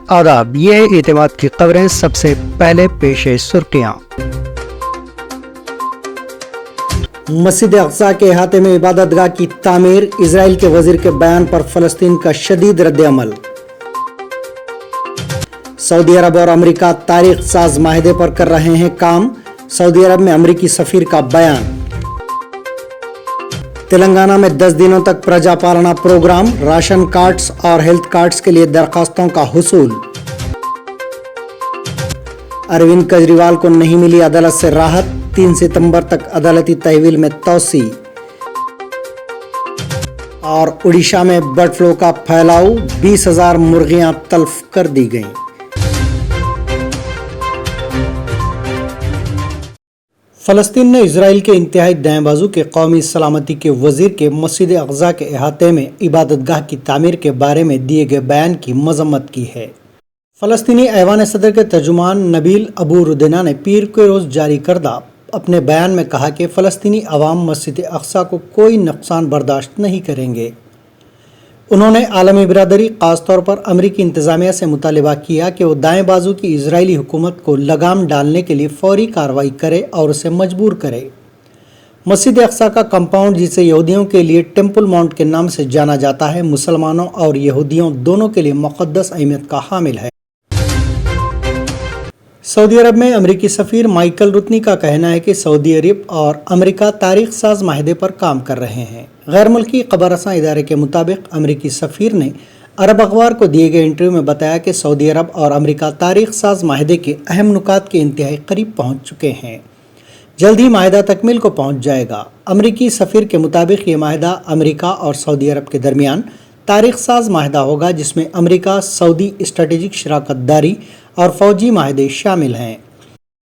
آداب، یہ ہے اعتماد کی خبریں۔ سب سے پہلے پیش سرخیاں۔ مسجد اقصی کے احاطے میں عبادت گاہ کی تعمیر، اسرائیل کے وزیر کے بیان پر فلسطین کا شدید رد عمل۔ سعودی عرب اور امریکہ تاریخ ساز معاہدے پر کر رہے ہیں کام، سعودی عرب میں امریکی سفیر کا بیان۔ تلنگانہ میں 10 دنوں تک پرجا پالنا پروگرام، راشن کارڈز اور ہیلتھ کارڈز کے لیے درخواستوں کا حصول۔ اروند کیجریوال کو نہیں ملی عدالت سے راحت، 3 ستمبر تک عدالتی تحویل میں توسیع۔ اور اڈیشہ میں برڈ فلو کا پھیلاؤ، 20,000 مرغیاں تلف کر دی گئیں۔ فلسطین نے اسرائیل کے انتہائی دائیں بازو کے قومی سلامتی کے وزیر کے مسجد اقصی کے احاطے میں عبادت گاہ کی تعمیر کے بارے میں دیے گئے بیان کی مذمت کی ہے۔ فلسطینی ایوان صدر کے ترجمان نبیل ابو ردینا نے پیر کے روز جاری کردہ اپنے بیان میں کہا کہ فلسطینی عوام مسجد اقصی کو کوئی نقصان برداشت نہیں کریں گے۔ انہوں نے عالمی برادری، خاص طور پر امریکی انتظامیہ سے مطالبہ کیا کہ وہ دائیں بازو کی اسرائیلی حکومت کو لگام ڈالنے کے لیے فوری کارروائی کرے اور اسے مجبور کرے۔ مسجد اقصی کا کمپاؤنڈ، جسے یہودیوں کے لیے ٹیمپل ماؤنٹ کے نام سے جانا جاتا ہے، مسلمانوں اور یہودیوں دونوں کے لیے مقدس اہمیت کا حامل ہے۔ سعودی عرب میں امریکی سفیر مائیکل روتنی کا کہنا ہے کہ سعودی عرب اور امریکہ تاریخ ساز معاہدے پر کام کر رہے ہیں۔ غیر ملکی خبر رساں ادارے کے مطابق امریکی سفیر نے عرب اخبار کو دیے گئے انٹرویو میں بتایا کہ سعودی عرب اور امریکہ تاریخ ساز معاہدے کے اہم نکات کے انتہائی قریب پہنچ چکے ہیں۔ جلد ہی معاہدہ تکمیل کو پہنچ جائے گا۔ امریکی سفیر کے مطابق یہ معاہدہ امریکہ اور سعودی عرب کے درمیان تاریخ ساز معاہدہ ہوگا، جس میں امریکہ سعودی اسٹریٹجک شراکت داری اور فوجی معاہدے شامل ہیں۔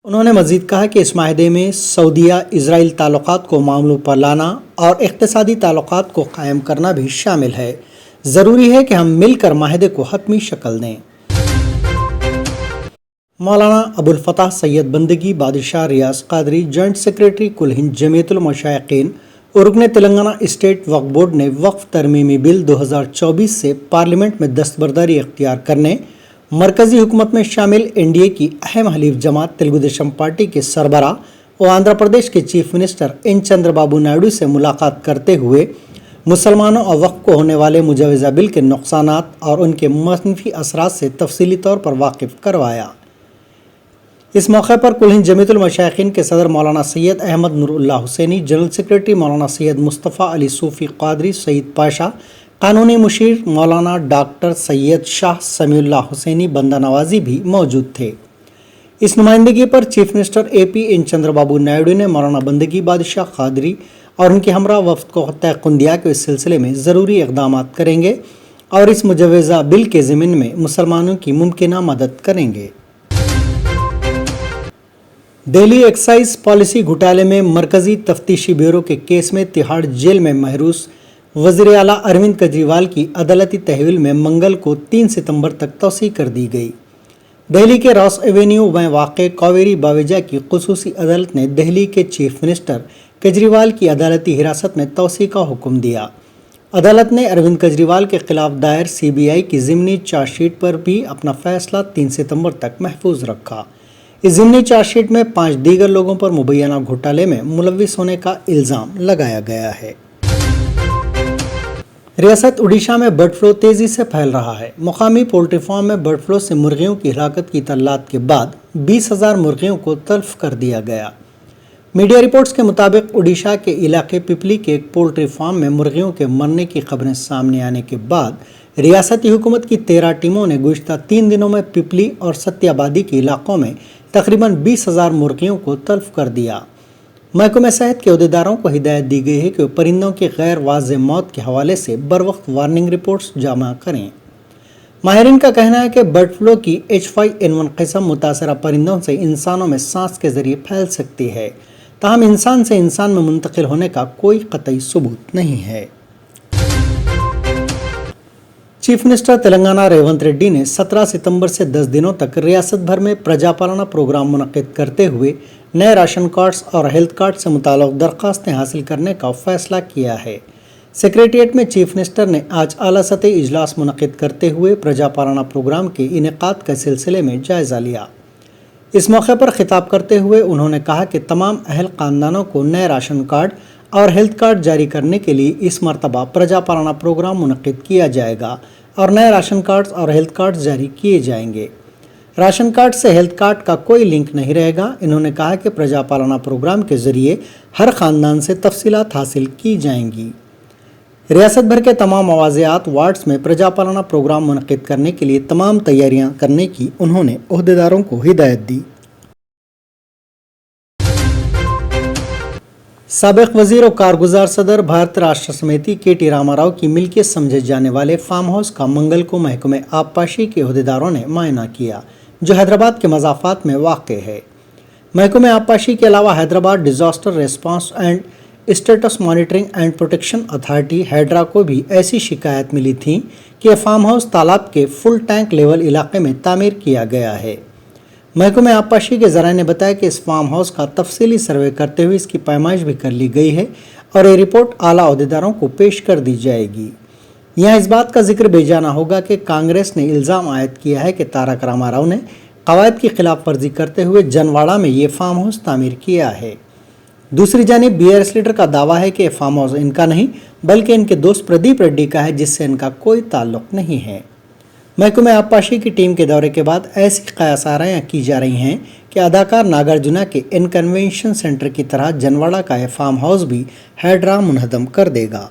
انہوں نے مزید کہا کہ اس معاہدے میں سعودیہ اسرائیل تعلقات کو معاملوں پر لانا اور اقتصادی تعلقات کو قائم کرنا بھی شامل ہے۔ ضروری ہے کہ ہم مل کر معاہدے کو حتمی شکل دیں۔ مولانا ابوالفتح سید بندگی بادشاہ ریاض قادری، جوائنٹ سیکریٹری کل ہند جمعیت المشائقین اور رکن تلنگانہ اسٹیٹ وقف بورڈ نے وقف ترمیمی بل 2024 سے پارلیمنٹ میں دستبرداری اختیار کرنے، مرکزی حکومت میں شامل این ڈی اے کی اہم حلیف جماعت تلگو دیشم پارٹی کے سربراہ اور آندھرا پردیش کے chief minister N Chandra Babu Naidu سے ملاقات کرتے ہوئے مسلمانوں اور وقف کو ہونے والے مجوزہ بل کے نقصانات اور ان کے منفی اثرات سے تفصیلی طور پر واقف کروایا۔ اس موقع پر کل ہند جمعیت المشائقین کے صدر مولانا سید احمد نور اللہ حسینی، جنرل سیکریٹری مولانا سید مصطفیٰ علی صوفی قادری سعید پاشا، قانونی مشیر مولانا ڈاکٹر سید شاہ سمیع اللہ حسینی بندہ نوازی بھی موجود تھے۔ اس نمائندگی پر chief minister A P N Chandra Babu Naidu نے مولانا بندگی بادشاہ قادری اور ان کے ہمراہ وفد کو تیقن دیا کہ اس سلسلے میں ضروری اقدامات کریں گے اور اس مجوزہ بل کے ضمن میں مسلمانوں کی ممکنہ مدد کریں گے۔ دہلی ایکسائز پالیسی گھوٹالے میں مرکزی تفتیشی بیورو کے کیس میں تہاڑ جیل میں محروس وزیر اعلیٰ اروند کیجریوال کی عدالتی تحویل میں منگل کو 3 ستمبر تک توسیع کر دی گئی۔ دہلی کے راس ایوینیو میں واقع کاویری باویجا کی خصوصی عدالت نے دہلی کے چیف منسٹر کیجریوال کی عدالتی حراست میں توسیع کا حکم دیا۔ عدالت نے اروند کیجریوال کے خلاف دائر سی بی آئی کی ضمنی چارج شیٹ پر بھی اپنا فیصلہ 3 ستمبر تک محفوظ رکھا۔ اس ضمنی چارج شیٹ میں 5 دیگر لوگوں پر مبینہ گھوٹالے میں ملوث ہونے کا الزام لگایا گیا ہے۔ ریاست اڈیشہ میں برڈ فلو تیزی سے پھیل رہا ہے۔ مقامی پولٹری فارم میں برڈ فلو سے مرغیوں کی ہلاکت کی اطلاعات کے بعد 20,000 مرغیوں کو تلف کر دیا گیا۔ میڈیا رپورٹس کے مطابق اڈیشہ کے علاقے پپلی کے ایک پولٹری فارم میں مرغیوں کے مرنے کی خبریں سامنے آنے کے بعد ریاستی حکومت کی 13 ٹیموں نے گزشتہ 3 دنوں میں پپلی اور ستیہ آبادی کے علاقوں میں تقریباً 20,000 مرغیوں کو تلف کر دیا۔ محکمہ صحت کے عہدیداروں کو ہدایت دی گئی ہے کہ وہ پرندوں کی غیر واضح موت کے حوالے سے بروقت وارننگ رپورٹس جمع کریں۔ ماہرین کا کہنا ہے کہ برڈ فلو کی H5N1 قسم متاثرہ پرندوں سے انسانوں میں سانس کے ذریعے پھیل سکتی ہے، تاہم انسان سے انسان میں منتقل ہونے کا کوئی قطعی ثبوت نہیں ہے۔ چیف منسٹر تلنگانہ ریونت ریڈی نے 17 ستمبر سے 10 دنوں تک ریاست بھر میں پرجا پالنا پروگرام منعقد کرتے ہوئے نئے راشن کارڈز اور ہیلتھ کارڈ سے متعلق درخواستیں حاصل کرنے کا فیصلہ کیا ہے۔ सेक्रेटेरिएट में चीफ मिनिस्टर ने आज आला सतही इजलास मुनक्किद करते हुए प्रजा पालना प्रोग्राम के इनेकाद के सिलसिले में जायज़ा लिया। इस मौके पर खिताब करते हुए उन्होंने कहा कि तमाम अहल ख़ानदानों को नए राशन कार्ड और हेल्थ कार्ड जारी करने के लिए इस मरतबा प्रजा पालना प्रोग्राम मुनक्किद किया जाएगा और नए राशन कार्ड्स और हेल्थ कार्ड्स जारी किए जाएंगे। राशन कार्ड से हेल्थ कार्ड का कोई लिंक नहीं रहेगा। इन्होंने कहा कि प्रजा पालना प्रोग्राम के ज़रिए हर ख़ानदान से तफसीलात हासिल की जाएंगी। रियासत भर के तमाम मवाज़ियात वार्ड्स में प्रजा पालना प्रोग्राम मुनक्किद करने के लिए तमाम तैयारियां करने की उन्होंने ओहदेदारों को हिदायत दी। साबिक़ वज़ीर और कारगुजार सदर भारत राष्ट्र समिति के.टी. रामाराव की मिल्कियत समझे जाने वाले फार्म हाउस का मंगल को महकमे आबपाशी के ओहदेदारों ने मुआयना किया, जो हैदराबाद के मज़ाफ़ात में वाक़ है। महकमे आबपाशी के अलावा Hyderabad disaster response and status monitoring and protection authority HYDRAA को भी ऐसी शिकायत मिली थी कि फार्म हाउस तालाब के फुल टैंक लेवल इलाके में तामीर किया गया है। महकमे आबपाशी के ज़राए ने बताया कि इस फार्म हाउस का तफसीली सर्वे करते हुए इसकी पैमाइश भी कर ली गई है और ये रिपोर्ट आला अहदेदारों को पेश कर दी जाएगी। यहाँ इस बात का जिक्र बेजाना होगा कि कांग्रेस ने इल्ज़ाम आयद किया है कि तारक रामाराव ने कवायद की खिलाफ वर्जी करते हुए जनवाड़ा में ये फार्म हाउस तामीर किया है। दूसरी जानिब बीआरएस लीडर का दावा है कि फार्म हाउस इनका नहीं बल्कि इनके दोस्त प्रदीप रेड्डी का है, जिससे इनका कोई ताल्लुक नहीं है। महकमे आबपाशी की टीम के दौरे के बाद ऐसी क़यासारायाँ की जा रही हैं कि अदाकार नागार्जुना के इन कन्वेंशन सेंटर की तरह जनवाड़ा का यह फार्म हाउस भी हैड्रा मुनहदम कर देगा।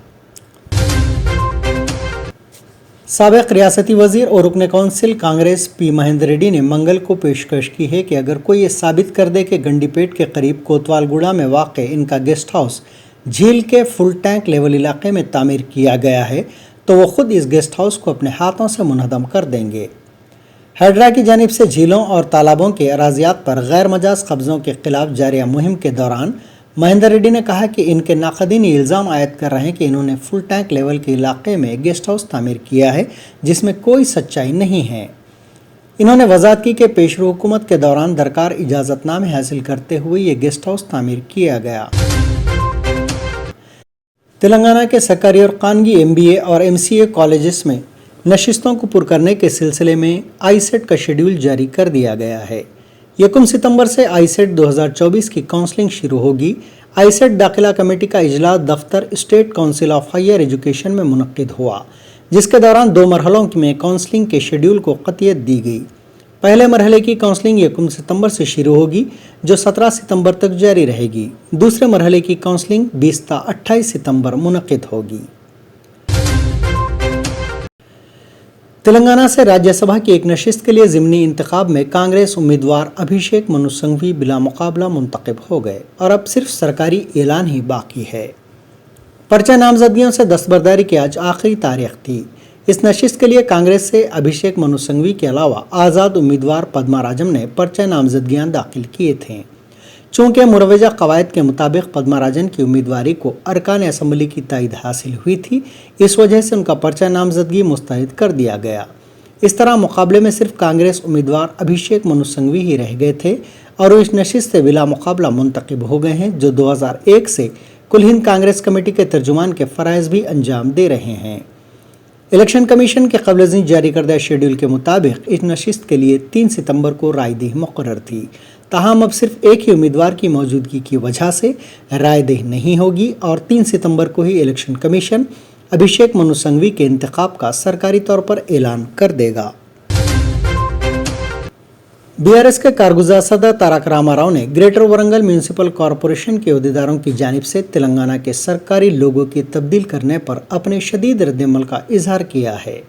साबिक़ रियासती वज़ीर और रुकन कौंसिल कांग्रेस पी महेंद्र रेड्डी ने मंगल को पेशकश की है कि अगर कोई ये साबित कर दे कि गंडीपेट के करीब कोतवालगुड़ा में वाक़ इनका गेस्ट हाउस झील के फुल टैंक लेवल इलाके में तामीर किया गया है तो वो खुद इस गेस्ट हाउस को अपने हाथों से मुनहदम कर देंगे। हैड्रा की जानिब से झीलों और तालाबों के अराजियात पर गैर मजाज कब्ज़ों के खिलाफ जारी मुहिम के दौरान महेंद्र रेड्डी ने कहा कि इनके नाक़दीन इल्ज़ाम आयद कर रहे हैं कि इन्होंने फुल टैंक लेवल के इलाके में गेस्ट हाउस तामीर किया है, जिसमें कोई सच्चाई नहीं है। इन्होंने वज़ाहत की कि पेशरू हुकूमत के दौरान दरकार इजाज़तनामे हासिल करते हुए ये गेस्ट हाउस तामीर किया गया। तेलंगाना के सरकारी और खानगी MBA और MCA कॉलेजेस में नशिस्तों को पुर करने के सिलसिले में आईसेट का शेड्यूल जारी कर दिया गया है। 1 सितंबर से आईसेट 2024 की काउंसलिंग शुरू होगी। आईसेट दाखिला कमेटी का इजलास दफ्तर state council of higher education में मुनक्किद हुआ, जिसके दौरान 2 मरहलों में काउंसलिंग के शेड्यूल को क़तियत दी गई। पहले मरहले की काउंसलिंग 1 सितंबर से शुरू होगी, जो 17 सितंबर तक जारी रहेगी। दूसरे मरहले की काउंसलिंग 20 ता 28 सितंबर मुनक्किद होगी। तेलंगाना से राज्यसभा की एक नशिस्त के लिए ज़िमनी इंतखाब में कांग्रेस उम्मीदवार अभिषेक मनु संघवी बिला मुकाबला मुंतखब हो गए और अब सिर्फ सरकारी ऐलान ही बाकी है। पर्चा नामजदगियों से दस्तबरदारी की आज आखिरी तारीख थी। इस नशिस्त के लिए कांग्रेस से अभिषेक मनु संघवी के अलावा आज़ाद उम्मीदवार पद्मा राजम ने पर्चा नामजदगियाँ दाखिल किए थे। चूँकि मुरवजा कवायद के मुताबिक पद्मा राजन की उम्मीदवारी को अरकान असम्बली की तायद हासिल हुई थी, इस वजह से उनका पर्चा नामजदगी मुस्तरद कर दिया गया। इस तरह मुकाबले में सिर्फ कांग्रेस उम्मीदवार अभिषेक मनु संघवी ही रह गए थे और वो इस नशिस्त से बिला मुकाबला मुंतखब हो गए हैं, जो 2001 से कुल हिंद कांग्रेस कमेटी के तर्जुमान के फ़राइज़ भी अंजाम दे रहे हैं। इलेक्शन कमीशन के क़ब्ल जारी करदा शेड्यूल के मुताबिक इस नशिस्त के लिए 3 सितंबर को रायदही मुकर्रर थी। ताहम अब सिर्फ एक ही उम्मीदवार की मौजूदगी की वजह से रायदही नहीं होगी और 3 सितंबर को ही इलेक्शन कमीशन अभिषेक मनु संघवी के इंतखाब का सरकारी तौर पर ऐलान कर देगा। बीआरएस के कारगुजार सदर तारक रामाराव ने ग्रेटर वरंगल म्यूनिसिपल कॉरपोरेशन के अहदेदारों की जानिब से तेलंगाना के सरकारी लोगों की तब्दील करने पर अपने शदीद रद्दमल का इजहार किया है।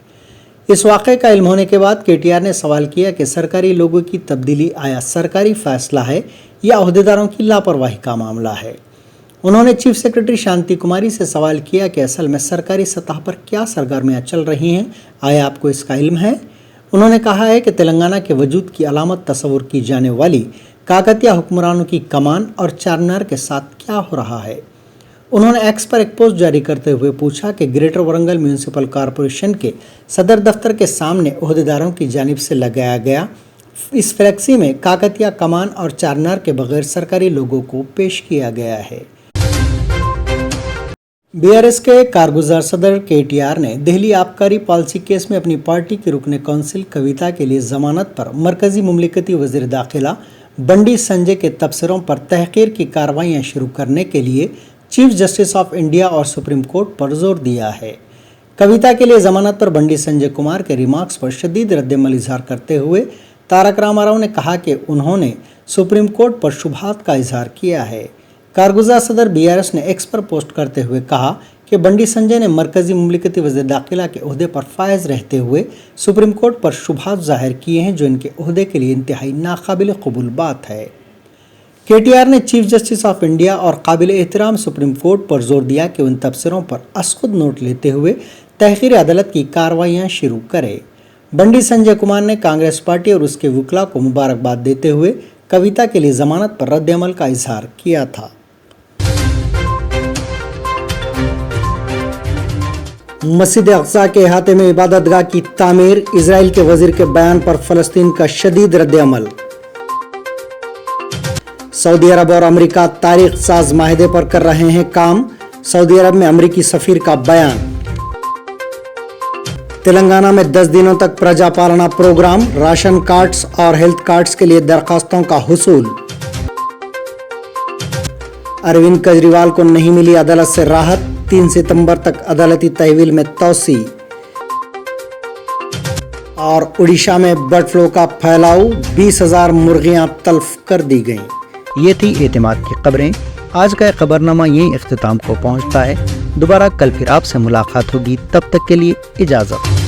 इस वाक़े का इल्म होने के बाद KTR ने सवाल किया कि सरकारी लोगों की तब्दीली आया सरकारी फैसला है या अहदेदारों की लापरवाही का मामला है। उन्होंने चीफ सेक्रेटरी शांति कुमारी से सवाल किया कि असल में सरकारी सतह पर क्या सरगर्मियाँ चल रही हैं, आया आपको इसका इल्म है। उन्होंने कहा है कि तेलंगाना के वजूद की अलामत तस्वुर की जाने वाली काकतिया हुक्मरानों की कमान और चारमीनार के साथ क्या हो रहा है। उन्होंने एक्स पर एक पोस्ट जारी करते हुए पूछा कि ग्रेटर वरंगल म्यूनिसिपल कॉरपोरेशन के सदर दफ्तर के सामने अहदेदारों की जानिब से लगाया गया इस फ्लैक्सी में काकतिया कमान और चारमीनार के बगैर सरकारी लोगों को पेश किया गया है। बीआरएस के कारगुजार सदर केटीआर ने दिल्ली आबकारी पॉलिसी केस में अपनी पार्टी की रुकन कौंसिल कविता के लिए जमानत पर मरकजी मुमलिकती वज़ीर दाखिला बंडी संजय के तबसरों पर तहकीर की कार्रवाइयाँ शुरू करने के लिए चीफ जस्टिस ऑफ इंडिया और सुप्रीम कोर्ट पर जोर दिया है। कविता के लिए जमानत पर बंडी संजय कुमार के रिमार्क्स पर शदीद रद्दमल इजहार करते हुए तारक रामाराव ने कहा कि उन्होंने सुप्रीम कोर्ट पर शुबहात का इजहार किया है। कारगुजार सदर बीआरएस ने एक्स पर पोस्ट करते हुए कहा कि बंडी संजय ने मरकजी मुमलिकती वज़ीर दाखिला के ओहदे पर फायज रहते हुए सुप्रीम कोर्ट पर शुबहात ज़ाहिर किए हैं, जो इनके ओहदे के लिए इंतहाई नाकाबिल कबूल बात है। केटीआर ने चीफ जस्टिस ऑफ इंडिया और काबिल एहतराम सुप्रीम कोर्ट पर जोर दिया कि उन तबसरों पर असखुद नोट लेते हुए तहकीर अदालत की कार्रवाइयाँ शुरू करे। बंडी संजय कुमार ने कांग्रेस पार्टी और उसके वकीला को मुबारकबाद देते हुए कविता के लिए जमानत पर रद्दअमल का इजहार किया था। मस्जिद अक़सा के अहाते में इबादतगाह की तामीर, इजराइल के वजीर के बयान पर फलस्तीन का शदीद रद्दअमल। सऊदी अरब और अमेरिका तारीख साज माहिदे पर कर रहे हैं काम, सऊदी अरब में अमेरिकी सफीर का बयान। तेलंगाना में 10 दिनों तक प्रजा पालना प्रोग्राम, राशन कार्ड्स और हेल्थ कार्ड्स के लिए दरखास्तों का हुसूल। अरविंद केजरीवाल को नहीं मिली अदालत से राहत, 3 सितंबर तक अदालती तहवील में तौसी। और उड़ीसा में बर्ड फ्लू का फैलाव, 20,000 मुर्गियां तल्फ कर दी गईं। ये थी एतमाद की खबरें। आज का खबरनामा यहीं इख्तिताम को पहुंचता है। दोबारा कल फिर आपसे मुलाकात होगी, तब तक के लिए इजाज़त।